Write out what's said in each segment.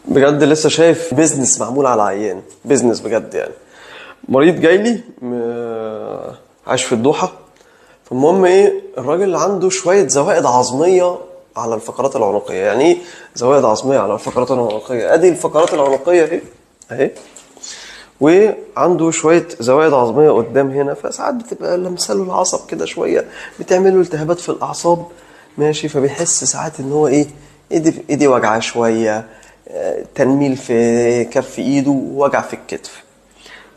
بجد لسه شايف بيزنس معمول على عيان، بيزنس بجد يعني. مريض جاي لي عايش في الدوحة. فالمهم ايه، الراجل عنده شوية زوائد عظمية على الفقرات العنقية. يعني ايه زوائد عظمية على الفقرات العنقية؟ ادي الفقرات العنقية اهي اهي، وعنده شوية زوائد عظمية قدام هنا، فساعات بتبقى لمساله العصب كده شوية، بتعمله التهابات في الأعصاب ماشي. فبيحس ساعات ان هو ايه، ايدي وجعة شوية، تنميل في كف ايده ووجع في الكتف.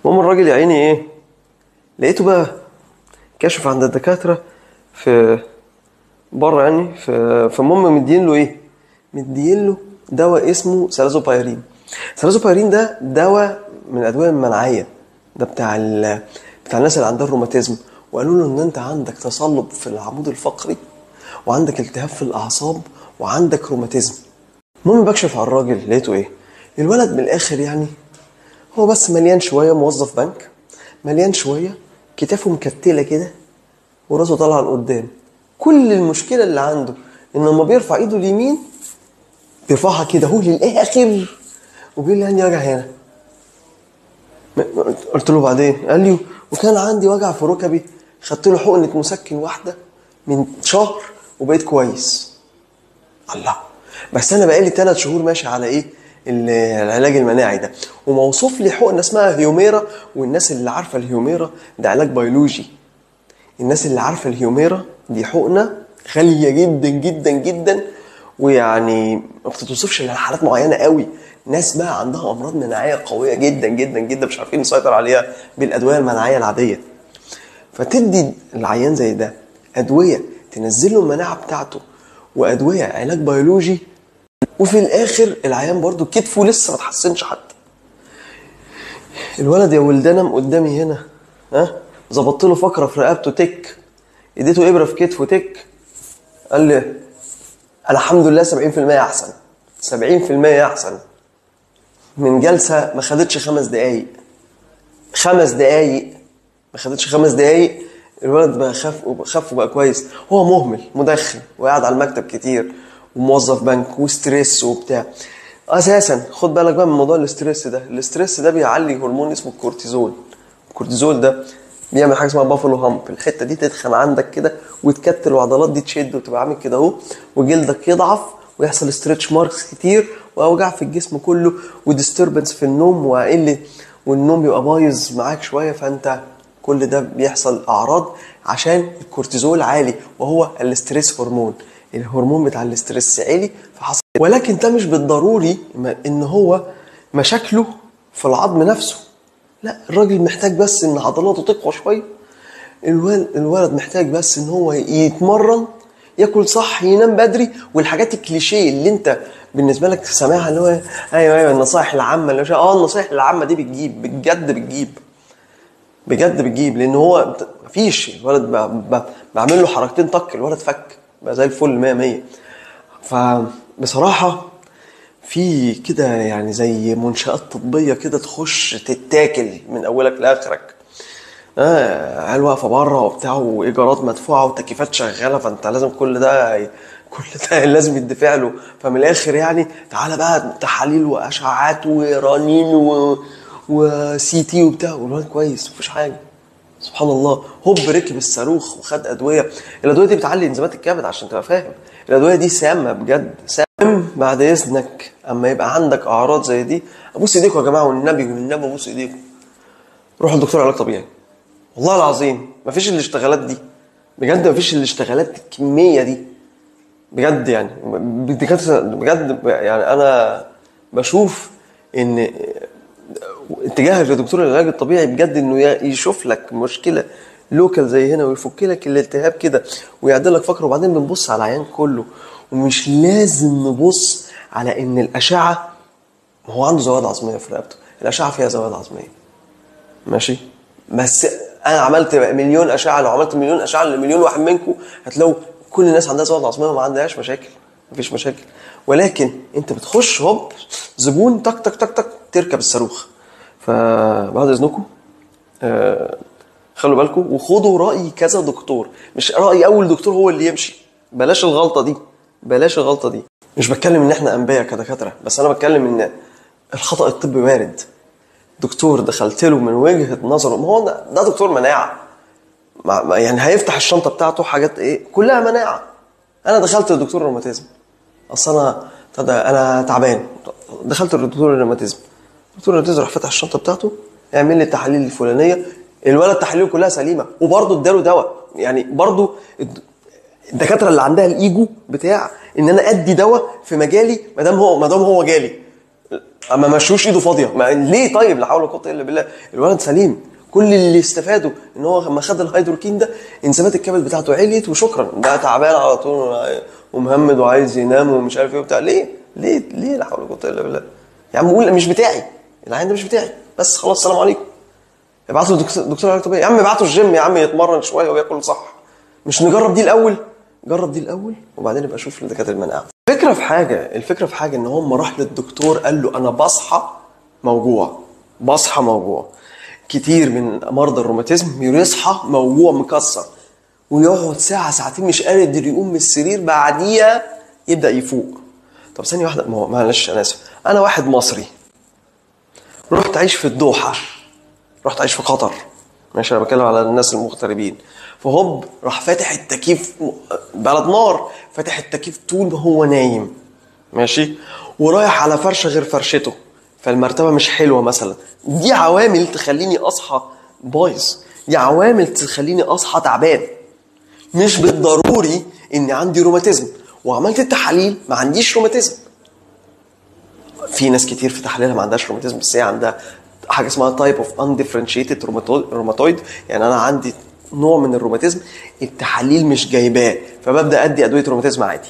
المهم الراجل يا عيني ايه، لقيته بقى كاشف عند الدكاترة في بره يعني، فالمهم مدين له ايه، مدين له دواء اسمه سلازوبايرين. سلازوبايرين ده دواء من الادويه المناعيه، ده بتاع الناس اللي عندها الروماتيزم. وقالوا له ان انت عندك تصلب في العمود الفقري، وعندك التهاب في الاعصاب، وعندك روماتيزم. المهم بكشف على الراجل لقيته ايه، الولد من الاخر يعني هو بس مليان شويه، موظف بنك مليان شويه، كتافه مكتله كده وراسه طالعه لقدام. كل المشكله اللي عنده ان لما بيرفع ايده اليمين بيرفعها كده هو للاخر، وبيقول لي عندي وجع هنا. قلت له بعدين؟ قال لي وكان عندي وجع في ركبي، خدت له حقنه مسكن واحده من شهر وبقيت كويس. الله، بس انا بقالي 3 شهور ماشي على ايه، العلاج المناعي ده، وموصوف لي حقنه اسمها هيوميرا. والناس اللي عارفه الهيوميرا ده علاج بيولوجي، الناس اللي عارفه الهيوميرا دي حقنه غاليه جدا جدا جدا، ويعني ما بتتوصفش لحالات معينه قوي، ناس بقى عندها امراض مناعيه قويه جدا جدا جدا مش عارفين نسيطر عليها بالادويه المناعيه العاديه. فتدي العيان زي ده ادويه تنزل له المناعه بتاعته، وادويه علاج بيولوجي، وفي الاخر العيان برضو كتفه لسه ما اتحسنش حتى. الولد يا ولدانم قدامي هنا، ها، ظبطت له فقره في رقبته تك، اديته ابره في كتفه تك، قال لي انا الحمد لله 70% احسن. 70% احسن من جلسه ما خدتش 5 دقايق. 5 دقايق، ما خدتش 5 دقايق. الولد بقى خف وبقى كويس. هو مهمل مدخن وقاعد على المكتب كتير وموظف بنك وستريس وبتاع. اساسا خد بالك بقى من موضوع الاستريس ده. الاستريس ده بيعلي هرمون اسمه الكورتيزول. الكورتيزول ده بيعمل حاجه اسمها بافلو هامب، الحته دي تدخن عندك كده وتكتل وعضلات دي تشد وتبقى عامل كده اهو، وجلدك يضعف ويحصل ستريتش ماركس كتير واوجاع في الجسم كله وديستربنس في النوم وقله، والنوم يبقى بايظ معاك شويه. فانت كل ده بيحصل اعراض عشان الكورتيزول عالي، وهو الاستريس هرمون. الهرمون بتاع الاستريس عالي فحصل. ولكن ده مش بالضروري ان هو مشاكله في العظم نفسه، لا، الراجل محتاج بس ان عضلاته تقوى شويه. الولد محتاج بس ان هو يتمرن، ياكل صح، ينام بدري، والحاجات الكليشيه اللي انت بالنسبه لك سامعها، اللي هو ايوه ايوه النصائح العامه، اللي النصائح العامه دي بتجيب، بجد بتجيب، بجد بتجيب. لان هو مفيش، الولد بعمل له حركتين طق الولد فك بقى زي الفل 100 100. فبصراحه في كده يعني زي منشآت طبية كده تخش تتاكل من أولك لآخرك. عيال واقفة بره وبتاع وإيجارات مدفوعة وتكييفات شغالة، فأنت لازم كل ده لازم يدفع له. فمن الآخر يعني تعالى بقى تحاليل وأشعاعات ورنين وسي تي وبتاع، والواد كويس مفيش حاجة. سبحان الله، هوب ركب الصاروخ وخد أدوية. الأدوية دي بتعلي انزيمات الكبد عشان تبقى فاهم، الأدوية دي سامة بجد سامة. بعد إذنك أما يبقى عندك أعراض زي دي، أبوس إيديكم يا جماعة والنبي والنبي أبوس إيديكم، روحوا لدكتور علاج طبيعي. والله العظيم مفيش الاشتغالات دي، بجد مفيش الاشتغالات الكمية دي بجد يعني. بجد يعني أنا بشوف إن اتجاهك لدكتور العلاج الطبيعي بجد انه يشوف لك مشكله لوكال زي هنا ويفك لك الالتهاب كده ويعدل لك فقره، وبعدين بنبص على العيان كله. ومش لازم نبص على ان الاشعه، ما هو عنده زوائد عظميه في رقبته، الاشعه فيها زوائد عظميه ماشي، بس انا عملت مليون اشعه، لو عملت مليون اشعه لمليون واحد منكم هتلاقوا كل الناس عندها زوائد عظميه وما عندهاش مشاكل، مفيش مشاكل. ولكن انت بتخش هوب زبون تك تك تك تك تركب الصاروخ. فبعد اذنكم خلوا بالكم وخدوا رأي كذا دكتور، مش رأي اول دكتور هو اللي يمشي. بلاش الغلطة دي، بلاش الغلطة دي. مش بتكلم ان احنا انبياء كدكاتره، بس انا بتكلم ان الخطا الطبي وارد. دكتور دخلت له من وجهه نظره، ما هو ده دكتور مناعه، يعني هيفتح الشنطه بتاعته حاجات ايه كلها مناعه. انا دخلت لدكتور الروماتيزم، اصل انا تعبان، دخلت لدكتور الروماتيزم، دكتور الروماتيزم راح فتح الشنطه بتاعته، يعمل لي التحاليل الفلانيه، الولد تحاليله كلها سليمه، وبرضه اداله دواء. يعني برضه الدكاتره اللي عندها الايجو بتاع ان انا ادي دواء في مجالي، ما دام هو جالي، اما مشوش ايده فاضيه، ليه؟ طيب لا حول ولا قوه الا بالله، الولد سليم. كل اللي استفاده ان هو لما خد الهيدروكين ده انزيمات الكبد بتاعته عليت وشكرا، ده تعبان على طول ومهمد وعايز ينام ومش عارف ايه وبتاع. ليه لا حول ولا قوه الا بالله؟ يا عم قول مش بتاعي، العين ده مش بتاعي، بس خلاص السلام عليكم. ابعتوا دكتور علاج طبيعي، يا عم ابعتوا الجيم يا عم يتمرن شويه وياكل صح. مش نجرب دي الاول؟ جرب دي الاول وبعدين ابقى اشوف دكاتره المناعه. الفكره في حاجه ان هو لما راح للدكتور قال له انا بصحى موجوع. كتير من مرضى الروماتيزم يصحى موجوع مكسر، ويقعد ساعه ساعتين مش قادر يقوم من السرير، بعديها يبدا يفوق. طب ثانيه واحده، معلش انا اسف، انا واحد مصري رحت اعيش في الدوحه، رحت اعيش في قطر، ماشي، انا بتكلم على الناس المغتربين، فهوب راح فاتح التكييف، بلد نار، فاتح التكييف طول ما هو نايم، ماشي، ورايح على فرشه غير فرشته، فالمرتبه مش حلوه مثلا. دي عوامل تخليني اصحى بايظ، دي عوامل تخليني اصحى تعبان، مش بالضروري اني عندي روماتيزم. وعملت التحاليل ما عنديش روماتيزم. في ناس كتير في تحليلها ما عندهاش روماتيزم، بس هي عندها حاجه اسمها تايب اوف انديفرنشيتد روماتويد، يعني انا عندي نوع من الروماتيزم التحاليل مش جايباه، فببدا ادي ادويه روماتيزم عادي.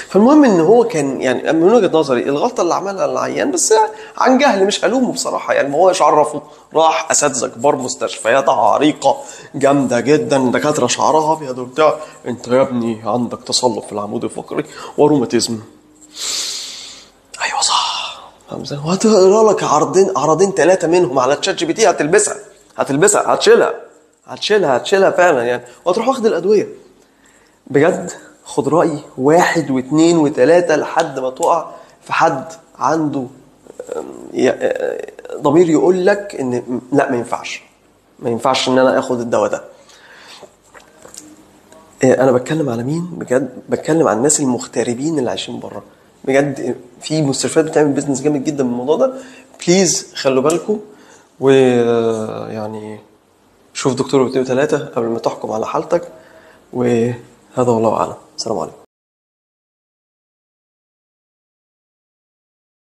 فالمهم ان هو كان يعني من وجهه نظري الغلطه اللي عملها العيان، بس عن جهل مش هلومه بصراحه، يعني ما هوش عرفه، راح اساتذه كبار، مستشفيات عريقه جامده جدا، دكاتره شعرها ابيض وبتاع، انت يا ابني عندك تصلب في العمود الفقري وروماتيزم. ايوه صح، وهتقرا لك عرضين ثلاثه منهم على تشات جي بي تي، هتلبسها هتشيلها فعلا يعني، وهتروح واخد الادويه. بجد خد رايي واحد واثنين وثلاثه لحد ما تقع في حد عنده ضمير يقول لك ان لا ما ينفعش ان انا اخد الدواء ده. انا بتكلم على مين بجد؟ بتكلم عن الناس المغتربين اللي عايشين بره. بجد في مستشفيات بتعمل بيزنس جامد جدا بالموضوع ده، بليز خلوا بالكم. ويعني شوف دكتور واثنين وثلاثه قبل ما تحكم على حالتك، وهذا والله اعلم. السلام عليكم.